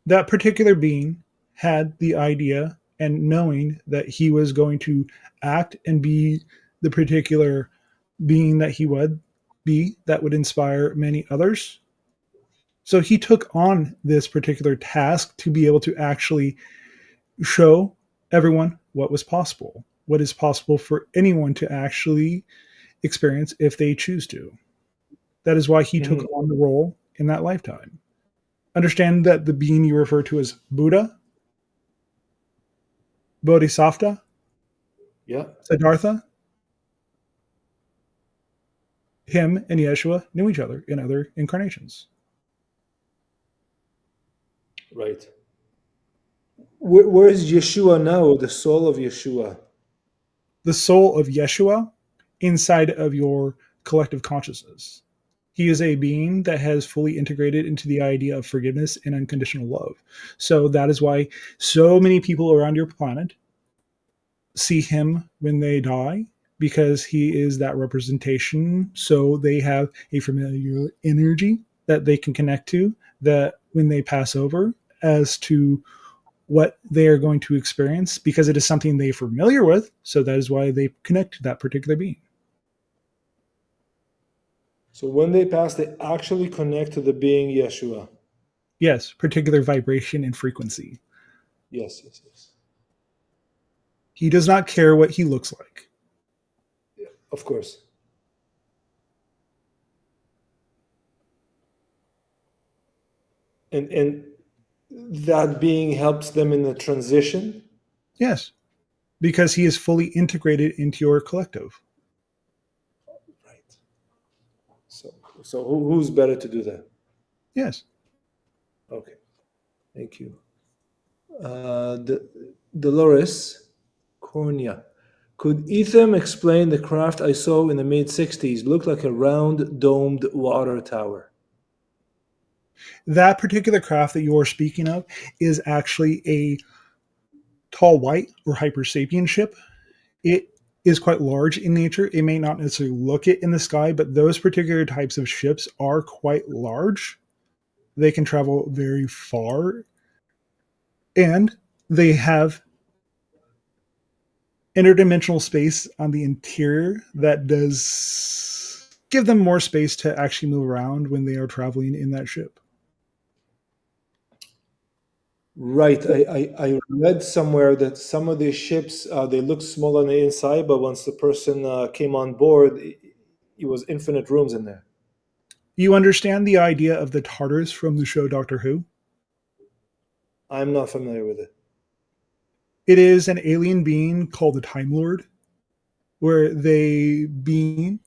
That particular being had the idea and knowing that he was going to act and be the particular being that he would be that would inspire many others. So he took on this particular task to be able to actually show everyone what was possible, what is possible for anyone to actually experience if they choose to. That is why he took Mhm. on the role in that lifetime. Understand that the being you refer to as Buddha, Bodhisattva, Yeah, Siddhartha, him and Yeshua knew each other in other incarnations. right. Where is Yeshua now, the soul of Yeshua? The soul of Yeshua inside of your collective consciousness. He is a being that has fully integrated into the idea of forgiveness and unconditional love. So that is why so many people around your planet see him when they die because he is that representation. So they have a familiar energy that they can connect to that when they pass over as to what they are going to experience because it is something they're familiar with. So that is why they connect to that particular being. So when they pass, they actually connect to the being Yeshua. Yes, particular vibration and frequency. Yes, yes, yes. He does not care what he looks like. Of course. And that being helps them in the transition. Yes, because he is fully integrated into your collective. Right. So who's better to do that? Yes. Okay. Thank you. Dolores Cornea. Could Ethium explain the craft I saw in the mid 60s? Looked like a round domed water tower. That particular craft that you are speaking of is actually a tall white or hypersapien ship. It is quite large in nature. It may not necessarily look it in the sky, but those particular types of ships are quite large. They can travel very far, and they have interdimensional space on the interior that does give them more space to actually move around when they are traveling in that ship. Right. I read somewhere that some of these ships they look small on the inside, but once the person came on board, it was infinite rooms in there. You understand the idea of the TARDIS from the show Doctor Who? I'm not familiar with it. It is an alien being called the Time Lord, where they being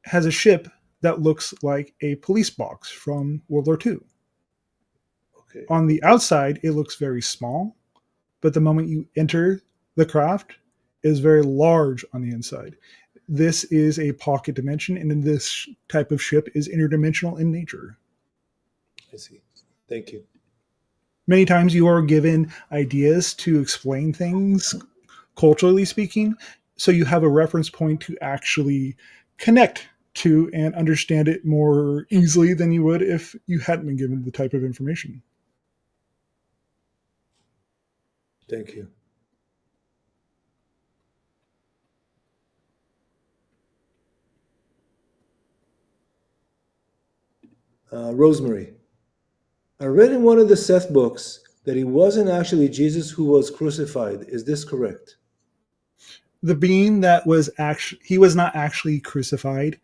has a ship that looks like a police box from World War II. Okay. On the outside, it looks very small, but the moment you enter the craft, it is very large on the inside. This is a pocket dimension, and this type of ship is interdimensional in nature. I see. Thank you. Many times you are given ideas to explain things, culturally speaking, so you have a reference point to actually connect to and understand it more easily than you would if you hadn't been given the type of information. Thank you. Rosemary. I read in one of the Seth books that it wasn't actually Jesus who was crucified. Is this correct? The being that was actually, he was not actually crucified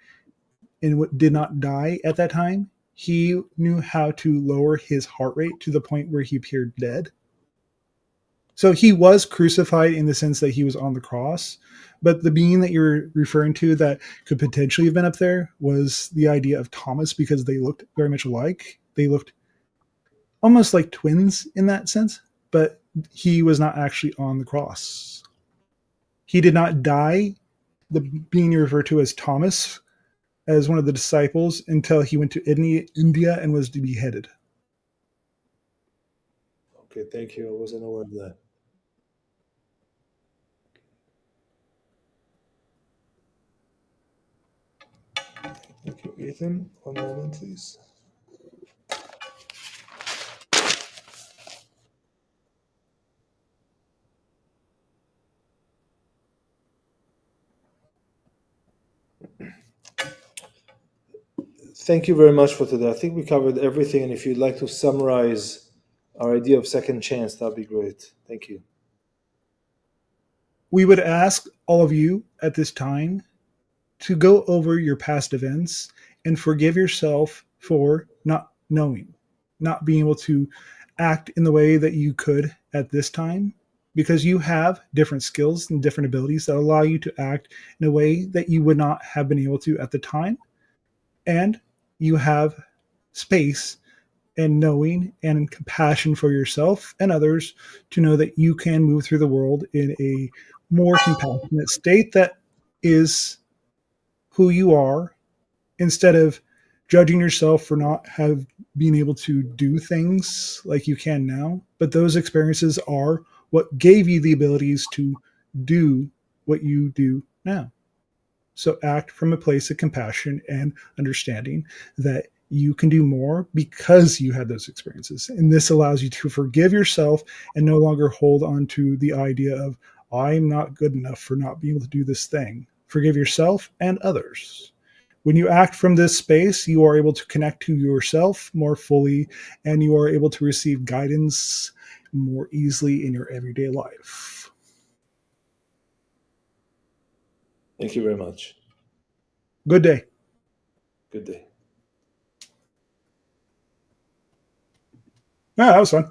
and did not die at that time. He knew how to lower his heart rate to the point where he appeared dead. So he was crucified in the sense that he was on the cross. But the being that you're referring to that could potentially have been up there was the idea of Thomas, because they looked very much alike. They looked almost like twins in that sense, but he was not actually on the cross. He did not die, the being you refer to as Thomas, as one of the disciples, until he went to India and was beheaded. Okay, thank you. I wasn't aware of that. Thank you, Ethan. One moment, please. Thank you very much for today. I think we covered everything, and if you'd like to summarize our idea of second chance, that'd be great. Thank you. We would ask all of you at this time to go over your past events and forgive yourself for not knowing, not being able to act in the way that you could at this time, because you have different skills and different abilities that allow you to act in a way that you would not have been able to at the time. And you have space and knowing and compassion for yourself and others to know that you can move through the world in a more compassionate state that is who you are, instead of judging yourself for not have being able to do things like you can now. But those experiences are what gave you the abilities to do what you do now. So act from a place of compassion and understanding that you can do more because you had those experiences. And this allows you to forgive yourself and no longer hold on to the idea of, I'm not good enough for not being able to do this thing. Forgive yourself and others. When you act from this space, you are able to connect to yourself more fully, and you are able to receive guidance more easily in your everyday life. Thank you very much. Good day. Good day. That was fun.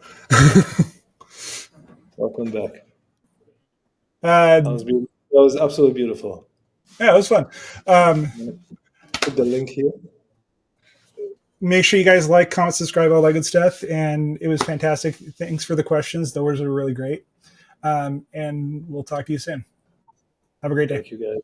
Welcome back. That was absolutely beautiful. Yeah, it was fun. Put the link here. Make sure you guys like, comment, subscribe, all that good stuff. And it was fantastic. Thanks for the questions. Those were really great. And we'll talk to you soon. Have a great day. Thank you, guys.